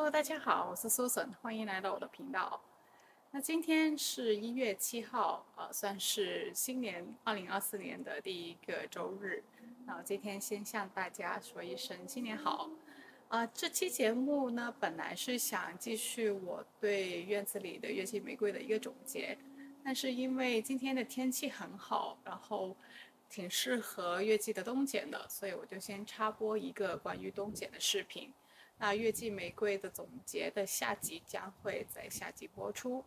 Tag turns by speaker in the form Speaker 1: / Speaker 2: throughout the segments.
Speaker 1: Hello，大家好，我是 Susan，欢迎来到我的频道。那今天是1月7号，算是新年2024年的第一个周日。那我今天先向大家说一声新年好。这期节目呢，本来是想继续我对院子里的月季玫瑰的一个总结，但是因为今天的天气很好，然后挺适合月季的冬剪的，所以我就先插播一个关于冬剪的视频。那月季玫瑰的总结的下集将会在下集播出。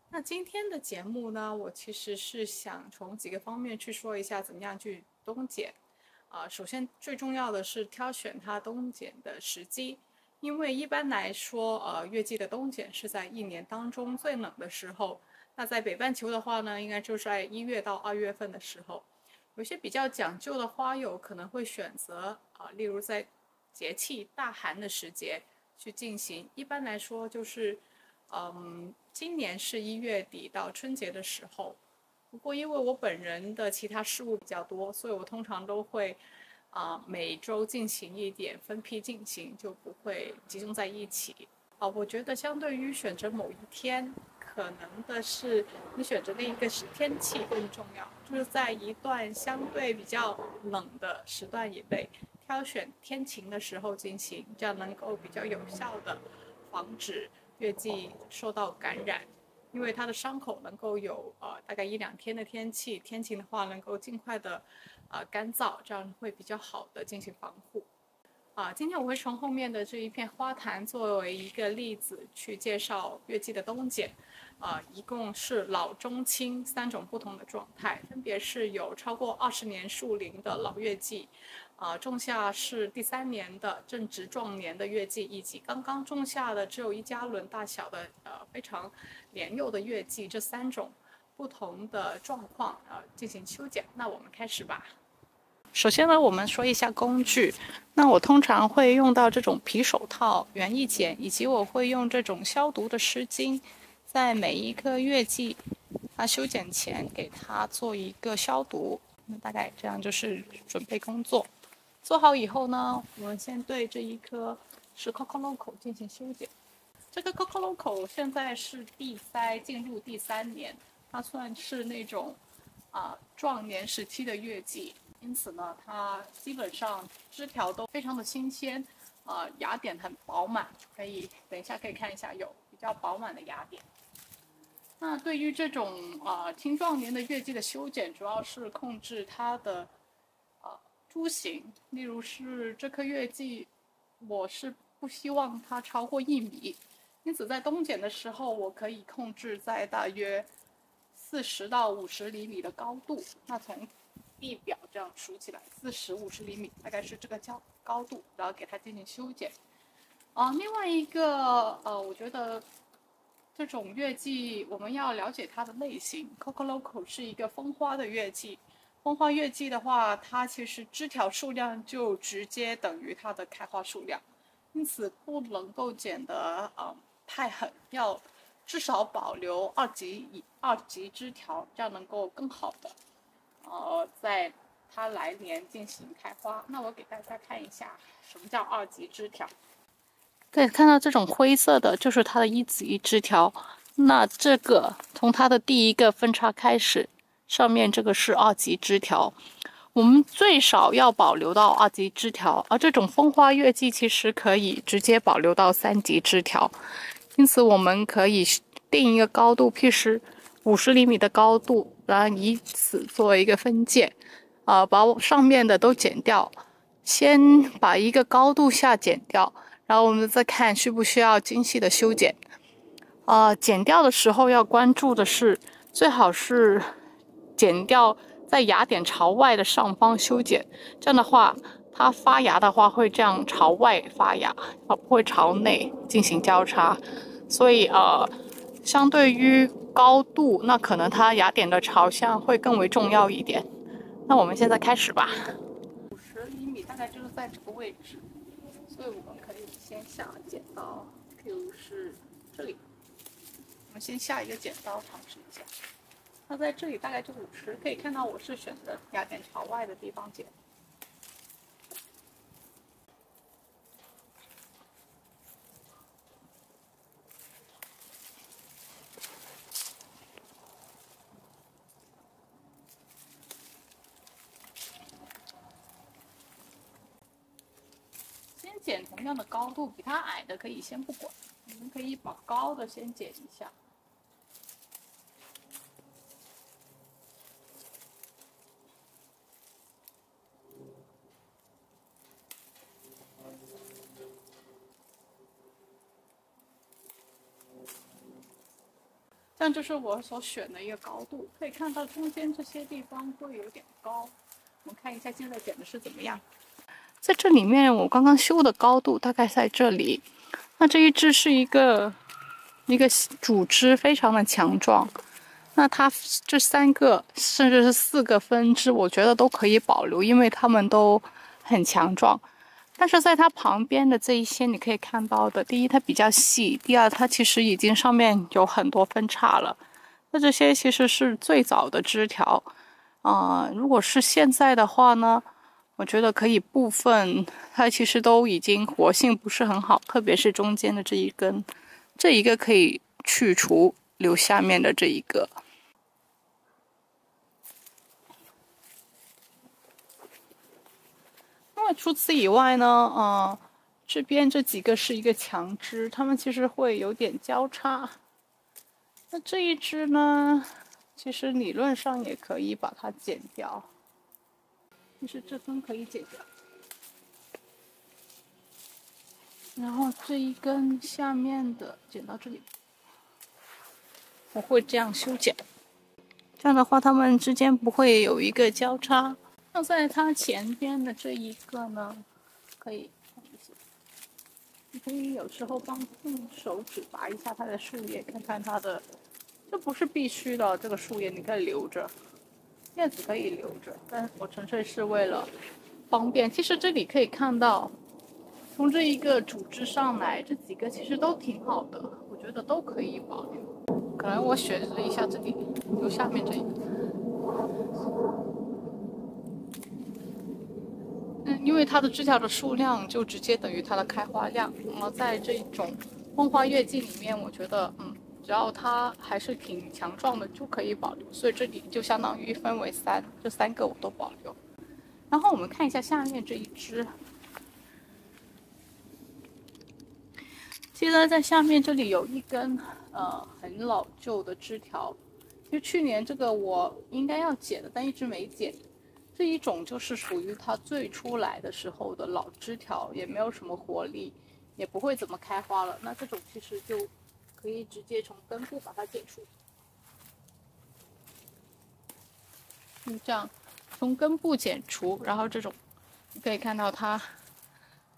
Speaker 1: 那今天的节目呢，我其实是想从几个方面去说一下怎么样去冬剪。首先最重要的是挑选它冬剪的时机，因为一般来说，月季的冬剪是在一年当中最冷的时候。那在北半球的话呢，应该就是在1月到2月份的时候。有些比较讲究的花友可能会选择例如在节气大寒的时节去进行。一般来说就是，今年是1月底到春节的时候。不过因为我本人的其他事务比较多，所以我通常都会每周进行一点，分批进行，就不会集中在一起。我觉得相对于选择某一天，可能的是你选择的一个天气更重要，就是在一段相对比较冷的时段以内，挑选天晴的时候进行，这样能够比较有效的防止月季受到感染。因为它的伤口能够有大概1-2天的天气，天晴的话能够尽快的干燥，这样会比较好的进行防护。今天我会从后面的这一片花坛作为一个例子去介绍月季的冬剪。一共是老中青3种不同的状态，分别是有超过20年树龄的老月季，种下是第3年的正值壮年的月季，以及刚刚种下的只有1加仑大小的非常年幼的月季，这3种不同的状况进行修剪。那我们开始吧。首先呢，我们说一下工具。那我通常会用到这种皮手套、园艺剪，以及我会用这种消毒的湿巾，在每一颗月季它修剪前给它做一个消毒。那大概这样就是准备工作。做好以后呢，我们先对这一颗是 Coco Loco 进行修剪。这个 Coco Loco 现在是地栽进入第3年，它算是那种壮年时期的月季。因此呢，它基本上枝条都非常的新鲜，芽点很饱满，等一下可以看一下有比较饱满的芽点。那对于这种青壮年的月季的修剪，主要是控制它的株型，例如是这颗月季，我是不希望它超过1米，因此在冬剪的时候，我可以控制在大约40到50厘米的高度。那从地表这样数起来，40-50厘米，大概是这个高度，然后给它进行修剪。另外一个我觉得这种月季我们要了解它的类型。Coco Loco 是一个风花的月季，风花月季的话，它其实枝条数量就直接等于它的开花数量，因此不能够剪得太狠，要至少保留二级枝条，这样能够更好的在它来年进行开花。那我给大家看一下什么叫2级枝条。可以看到这种灰色的就是它的1级枝条。那这个从它的第一个分叉开始，上面这个是2级枝条。我们最少要保留到2级枝条，而这种风花月季其实可以直接保留到3级枝条。因此我们可以定一个高度，譬如50厘米的高度，然后以此作为一个分界，把上面的都剪掉，先把一个高度下剪掉，然后我们再看需不需要精细的修剪。剪掉的时候要关注的是，最好是剪掉在芽点朝外的上方修剪，这样的话它发芽的话会这样朝外发芽，不会朝内进行交叉。所以相对于高度，那可能它芽点的朝向会更为重要一点。那我们现在开始吧。50厘米大概就是在这个位置，所以我们可以先下剪刀，譬如是这里，我们先下一个剪刀尝试一下。那在这里大概就50，可以看到我是选择芽点朝外的地方剪。剪同样的高度，比它矮的可以先不管，你们可以把高的先剪一下。这样就是我所选的一个高度，可以看到中间这些地方会有点高。我们看一下现在剪的是怎么样。在这里面，我刚刚修的高度大概在这里。那这一支是一个主枝，非常的强壮。那它这3个甚至是4个分支，我觉得都可以保留，因为它们都很强壮。但是在它旁边的这一些，你可以看到的，第一它比较细，第二它其实已经上面有很多分叉了。那这些其实是最早的枝条，如果是现在的话呢，我觉得可以部分它其实都已经活性不是很好，特别是中间的这一根，这一个可以去除，留下面的这一个。那么除此以外呢，这边这几个是一个强枝，它们其实会有点交叉。那这一支呢，其实理论上也可以把它剪掉，就是这根可以剪掉。然后这一根下面的剪到这里，我会这样修剪。这样的话，它们之间不会有一个交叉。那在它前边的这一个呢，可以看一下，你可以有时候用手指拔一下它的树叶，看看它的。这不是必须的，这个树叶你可以留着，叶子可以留着，但我纯粹是为了方便。其实这里可以看到，从这一个主枝上来，这几个其实都挺好的，我觉得都可以保留。可能我选了一下这里，留下面这一个。因为它的枝条的数量就直接等于它的开花量。那么在这种风花月季里面，我觉得只要它还是挺强壮的，就可以保留。所以这里就相当于分为3，这3个我都保留。然后我们看一下下面这一支，记得在下面这里有一根很老旧的枝条，其实去年这个我应该要剪的，但一直没剪。这一种就是属于它最初来的时候的老枝条，也没有什么活力，也不会怎么开花了。那这种其实就可以直接从根部把它剪除。这样从根部剪除，然后这种你可以看到它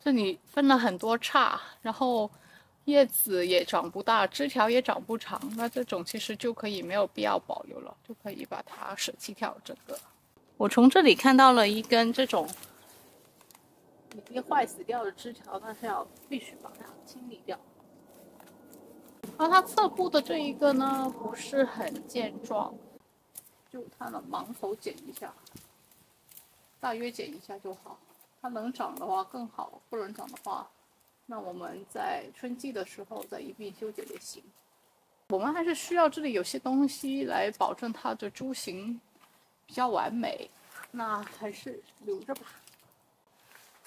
Speaker 1: 这里分了很多叉，然后叶子也长不大，枝条也长不长。那这种其实就可以没有必要保留了，就可以把它舍弃掉整个。我从这里看到了一根这种已经坏死掉的枝条，那是必须把它清理掉。而它侧部的这一个呢，不是很健壮，就它的芒头剪一下，大约剪一下就好。它能长的话更好，不能长的话，那我们在春季的时候再一并修剪也行。我们还是需要这里有些东西来保证它的株形比较完美，那还是留着吧。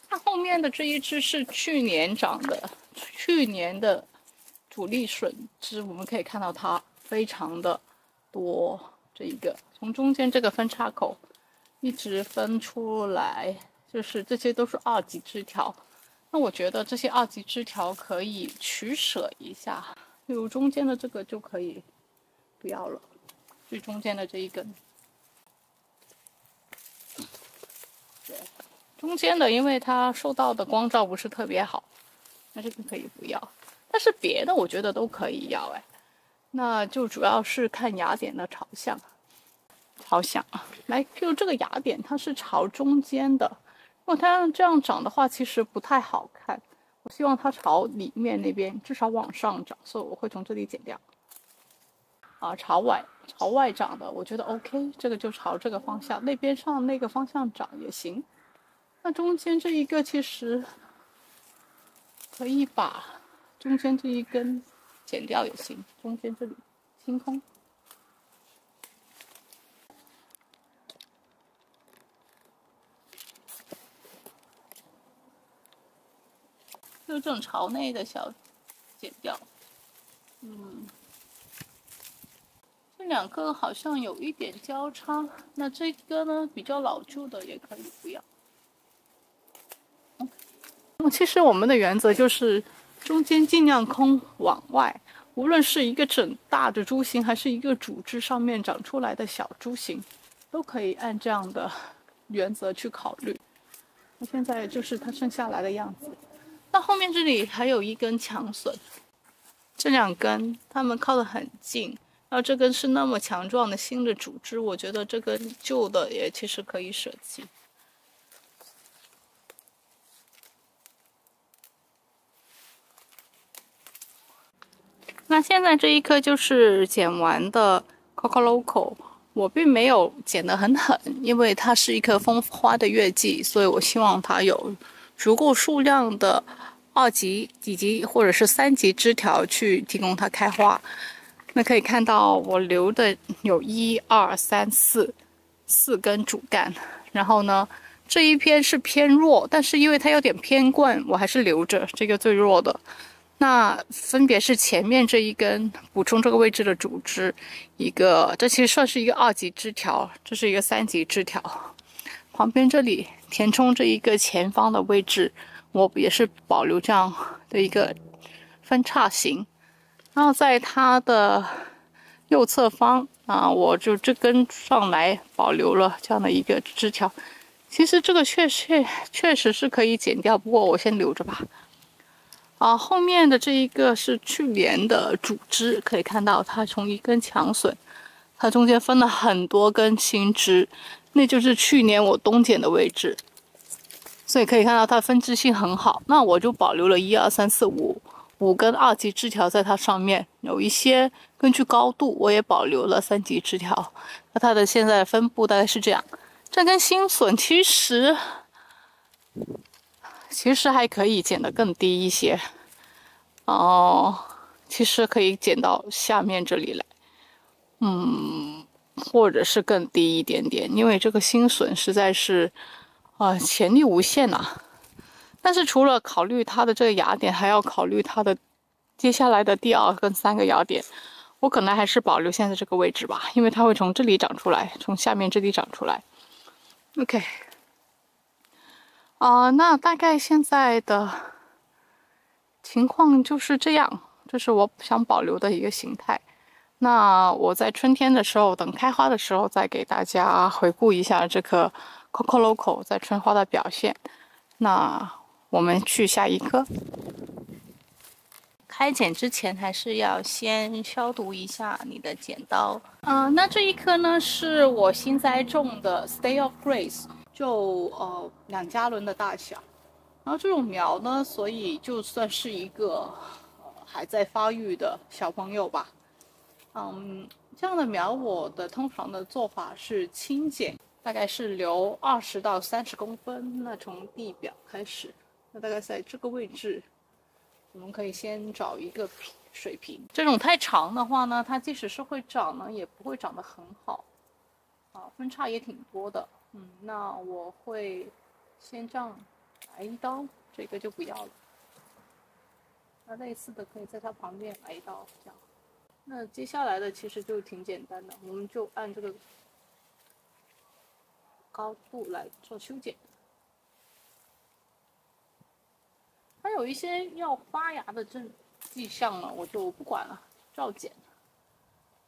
Speaker 1: 它后面的这一支是去年长的，去年的主力笋枝，我们可以看到它非常的多。这一个从中间这个分叉口一直分出来，就是这些都是2级枝条。那我觉得这些2级枝条可以取舍一下，比如中间的这个就可以不要了，最中间的这一根。对，中间的因为它受到的光照不是特别好，那这个可以不要。但是别的我觉得都可以要那就主要是看芽点的朝向。来，譬如这个芽点它是朝中间的，如果它这样长的话，其实不太好看。我希望它朝里面那边，至少往上长，所以我会从这里剪掉。朝外长的，我觉得 OK， 这个就朝这个方向，那边上那个方向长也行。那中间这一个其实可以把中间这一根剪掉也行，中间这里清空。
Speaker 2: 就这种朝内的小剪掉。这两个好像有一点交叉，那这个呢比较老旧的也可以不要。其实我们的原则就是中间尽量空往外，无论是一个整大的株形，还是一个主枝上面长出来的小株形，都可以按这样的原则去考虑。那现在就是它剩下来的样子。那后面这里还有一根强笋，这两根它们靠得很近，然后这根是那么强壮的新的主枝，我觉得这根旧的也其实可以舍弃。那现在这一颗就是剪完的 Coco Loco， 我并没有剪得很狠，因为它是一颗风花的月季，所以我希望它有足够数量的2级、几级或者是3级枝条去提供它开花。那可以看到我留的有1、2、3、4根主干，然后呢，这一篇是偏弱，但是因为它有点偏冠，我还是留着这个最弱的。那分别是前面这一根补充这个位置的主枝，这其实算是一个2级枝条，这是一个3级枝条。旁边这里填充这一个前方的位置，我也是保留这样的一个分叉形。然后在它的右侧方我就这根上来保留了这样的一个枝条。其实这个确实是可以剪掉，不过我先留着吧。后面的这一个是去年的主枝，可以看到它从一根强笋，它中间分了很多根新枝，那就是去年我冬剪的位置，所以可以看到它分枝性很好。那我就保留了1、2、3、4、5根2级枝条在它上面，有一些根据高度我也保留了3级枝条。那它的现在的分布大概是这样。这根新笋其实还可以剪得更低一些，其实可以剪到下面这里来，或者是更低一点点，因为这个新笋实在是潜力无限呐。但是除了考虑它的这个芽点，还要考虑它的接下来的第2跟3个芽点，我可能还是保留现在这个位置吧，因为它会从这里长出来，从下面这里长出来。OK。那大概现在的情况就是这样，这是我想保留的一个形态。那我在春天的时候，等开花的时候，再给大家回顾一下这颗 Coco Loco 在春花的表现。那我们去下一颗。开剪之前还是要先消毒一下你的剪刀。那这一颗呢是我新栽种的 Stay of Grace。就2加仑的大小，然后这种苗呢，所以就算是一个还在发育的小朋友吧。这样的苗我的通常的做法是轻剪，大概是留20到30公分，那从地表开始，那大概在这个位置，我们可以先找一个水平。这种太长的话呢，它即使是会长呢，也不会长得很好，分叉也挺多的。那我会先这样来一刀，这个就不要了。那类似的可以在它旁边来一刀，这样。那接下来的其实就挺简单的，我们就按这个高度来做修剪。它有一些要发芽的迹象呢，我就不管了，照剪。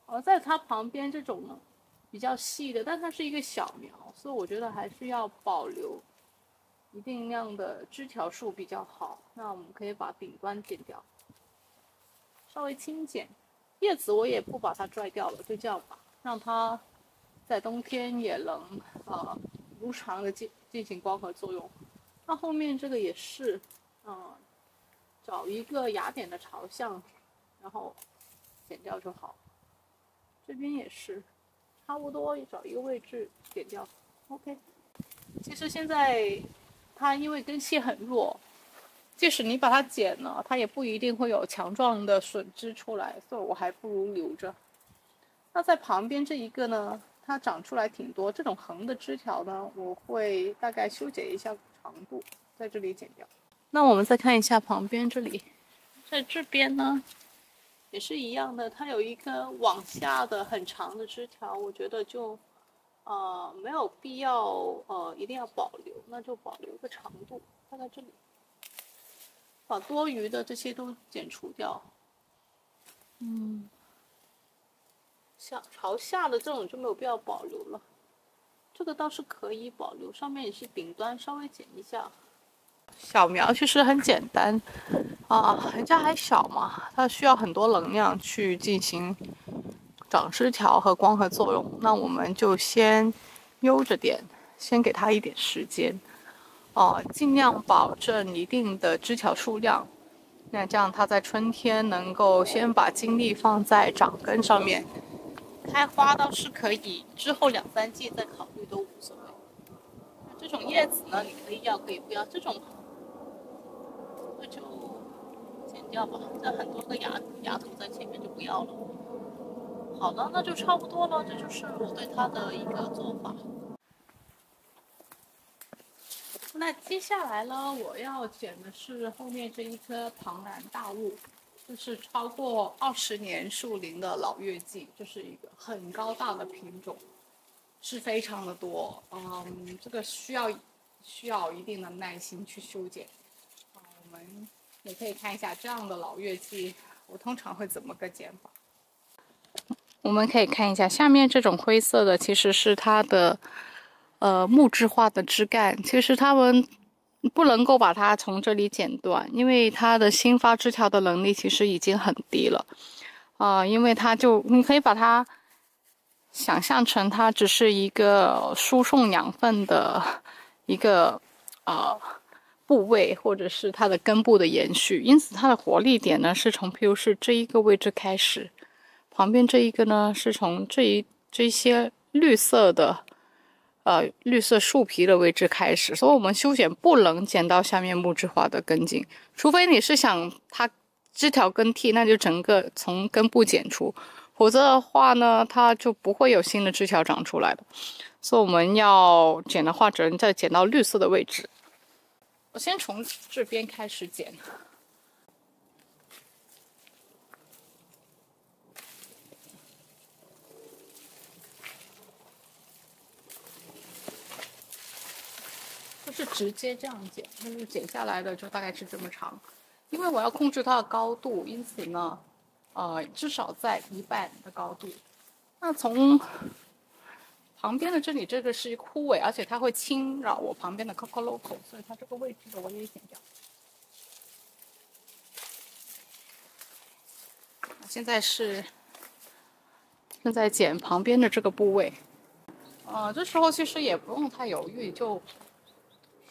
Speaker 2: 而在它旁边这种呢，比较细的，但它是一个小苗，所以我觉得还是要保留一定量的枝条数比较好。那我们可以把顶端剪掉，稍微轻剪。叶子我也不把它拽掉了，就这样吧，让它在冬天也能如常的进行光合作用。那后面这个也是，找一个芽点的朝向，然后剪掉就好。这边也是。差不多找一个位置剪掉 ，OK。其实现在它因为根系很弱，即使你把它剪了，它也不一定会有强壮的笋枝出来，所以我还不如留着。那在旁边这一个呢，它长出来挺多，这种横的枝条呢，我会大概修剪一下长度，在这里剪掉。那我们再看一下旁边这里，在这边呢也是一样的，它有一根往下的很长的枝条，我觉得就没有必要一定要保留，那就保留个长度，放在这里，把多余的这些都剪除掉。朝下的这种就没有必要保留了，这个倒是可以保留，上面也是顶端稍微剪一下。小苗其实很简单人家还小嘛，它需要很多能量去进行长枝条和光合作用。那我们就先悠着点，先给它一点时间尽量保证一定的枝条数量。那这样它在春天能够先把精力放在长根上面，开花倒是可以，之后2、3季再考虑都无所谓。这种叶子呢，你可以要可以不要，这种那就剪掉吧，这很多个芽头在前面就不要了。好了，那就差不多了，这就是我对它的一个做法。那接下来呢，我要剪的是后面这一棵庞然大物，就是超过20年树龄的老月季，这是一个很高大的品种，是非常的多。这个需要一定的耐心去修剪。我们也可以看一下这样的老月季，我通常会怎么个剪法。我们可以看一下下面这种灰色的，其实是它的木质化的枝干，其实它们不能够把它从这里剪断，因为它的新发枝条的能力其实已经很低了因为你可以把它想象成它只是一个输送养分的一个部位，或者是它的根部的延续，因此它的活力点呢是从譬如是这一个位置开始，旁边这一个呢是从这些绿色树皮的位置开始，所以我们修剪不能剪到下面木质化的根茎，除非你是想它枝条更替，那就整个从根部剪除，否则的话呢，它就不会有新的枝条长出来的。所以我们要剪的话，只能再剪到绿色的位置。我先从这边开始剪。就是直接这样剪，就是剪下来的就大概是这么长。因为我要控制它的高度，因此呢，至少在1半的高度。那从旁边的这个是枯萎，而且它会侵扰我旁边的 Coco Loco， 所以它这个位置的我也剪掉。现在是正在剪旁边的这个部位。这时候其实也不用太犹豫，就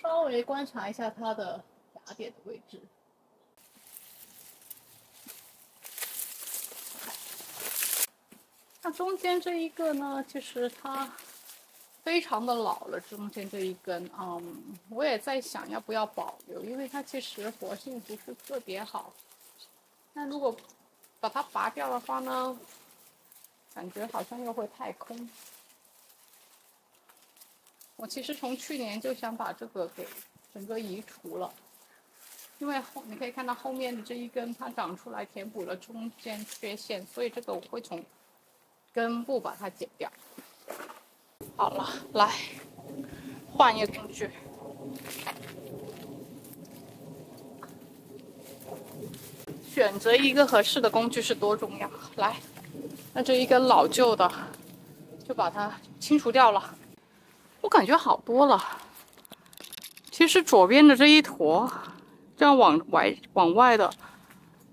Speaker 2: 稍微观察一下它的芽点的位置。那中间这一个呢，其实它非常的老了，中间这一根，我也在想要不要保留，因为它其实活性不是特别好。那如果把它拔掉的话呢，感觉好像又会太空。我其实从去年就想把这个给整个移除了，因为你可以看到后面的这一根它长出来填补了中间缺陷，所以这个我会从根部把它剪掉。好了，来换一个工具。选择一个合适的工具是多重要。来，那这一根老旧的就把它清除掉了。我感觉好多了。其实左边的这一坨，这样往外的，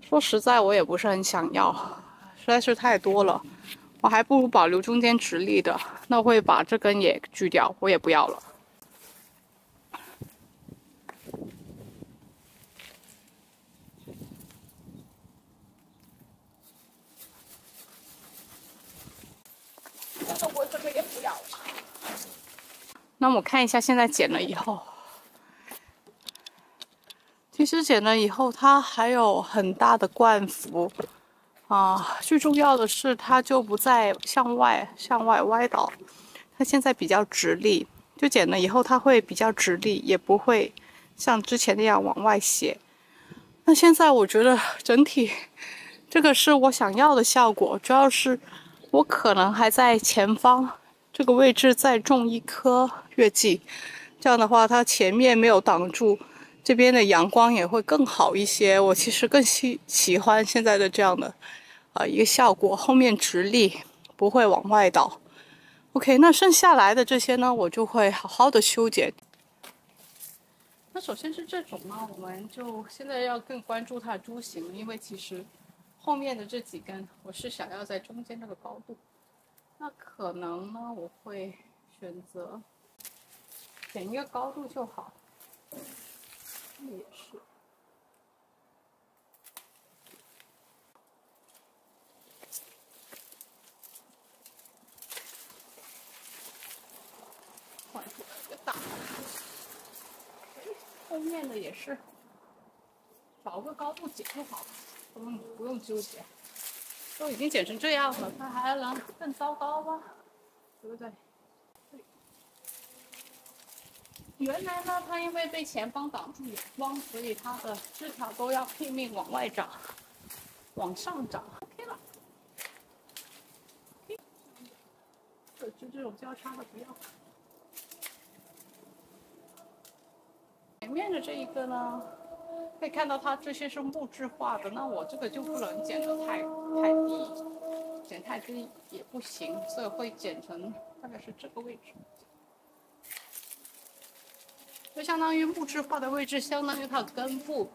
Speaker 2: 说实在我也不是很想要，实在是太多了。我还不如保留中间直立的，那我会把这根也锯掉，我也不要了。那我这个也不要了。那我看一下现在剪了以后，其实剪了以后它还有很大的冠幅最重要的是它就不再向外歪倒，它现在比较直立，就剪了以后它会比较直立，也不会像之前那样往外斜。那现在我觉得整体这个是我想要的效果，主要是我可能还在前方这个位置再种一棵月季，这样的话它前面没有挡住，这边的阳光也会更好一些。我其实更喜欢现在的这样的一个效果，后面直立不会往外倒。OK， 那剩下来的这些呢，我就会好好的修剪。那首先是这种呢，我们就现在要更关注它的株型，因为其实后面的这几根我是想要在中间这个高度，那可能呢我会选择选一个高度就好，这也是。换出来一个大的，后面的也是找个高度剪就好了，不用纠结。都已经剪成这样了，它还能更糟糕吗？对不对？原来呢，它因为被前方挡住阳光，所以它的枝条都要拼命往外长，往上长。OK 了。就这种交叉的不要。前面的这一个呢，可以看到它这些是木质化的，那我这个就不能剪得太低，剪太低也不行，所以会剪成大概是这个位置。就相当于木质化的位置，相当于它的根部，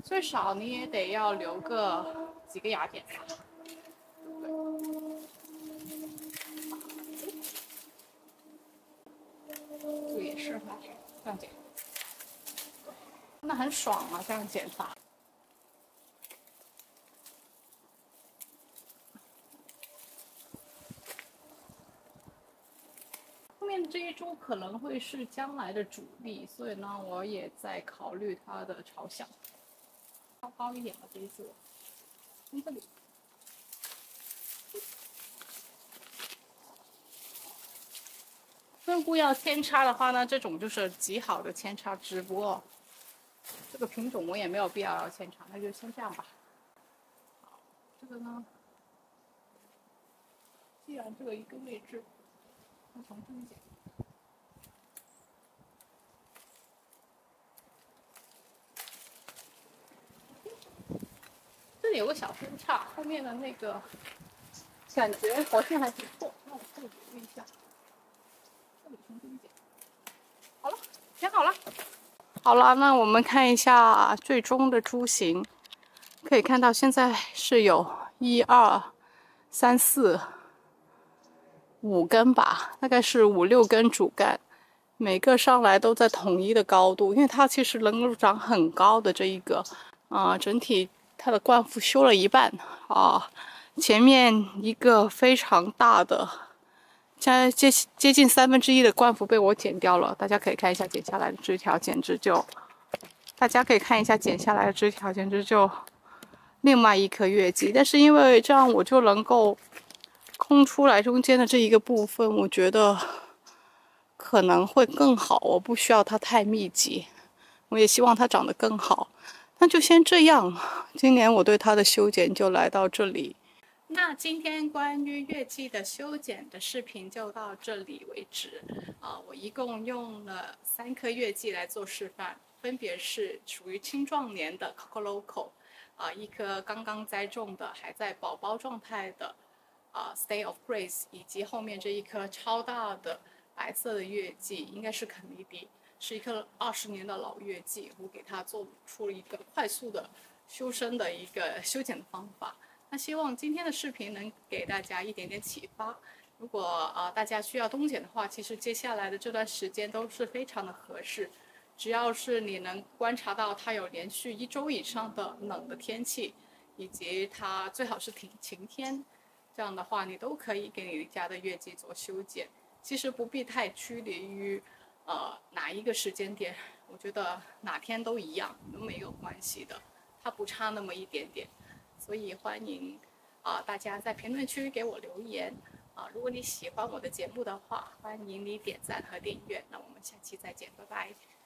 Speaker 2: 最少你也得要留个几个芽点吧。这个也是这样剪，那很爽啊，这样剪法。后面这一株可能会是将来的主力，所以呢，我也在考虑它的朝向。稍高一点的这一株，从这里。根部要扦插的话呢，这种就是极好的扦插枝，不过这个品种我也没有必要扦插，那就先这样吧。好，这个呢，既然这个一个位置，那从这里剪。这里有个小分叉，后面的那个感觉好像还不错，那我再留一下。这里从这里剪。好了，剪好了。好了，那我们看一下最终的株型，可以看到现在是有1、2、3、4、5根吧，大概是5、6根主干，每个上来都在统一的高度，因为它其实能够长很高的这一个，整体它的冠幅修了一半啊，前面一个非常大的。接近1/3的冠幅被我剪掉了，大家可以看一下剪下来的枝条，简直就，另外一棵月季。但是因为这样，我就能够空出来中间的这一个部分，我觉得可能会更好。我不需要它太密集，我也希望它长得更好。那就先这样，今年我对它的修剪就来到这里。那今天关于月季的修剪的视频就到这里为止。我一共用了3颗月季来做示范，分别是属于青壮年的 Coco Loco， 一颗刚刚栽种的还在宝宝状态的Stay of Grace， 以及后面这一颗超大的白色的月季，应该是肯尼迪，是一颗20年的老月季。我给它做出了一个快速的修身的一个修剪的方法。那希望今天的视频能给大家一点点启发。如果大家需要冬剪的话，其实接下来的这段时间都是非常的合适。只要是你能观察到它有连续1周以上的冷的天气，以及它最好是晴天，这样的话你都可以给你家的月季做修剪。其实不必太拘泥于哪一个时间点，我觉得哪天都一样，都没有关系的，它不差那么一点点。所以欢迎大家在评论区给我留言如果你喜欢我的节目的话，欢迎你点赞和订阅。那我们下期再见，拜拜。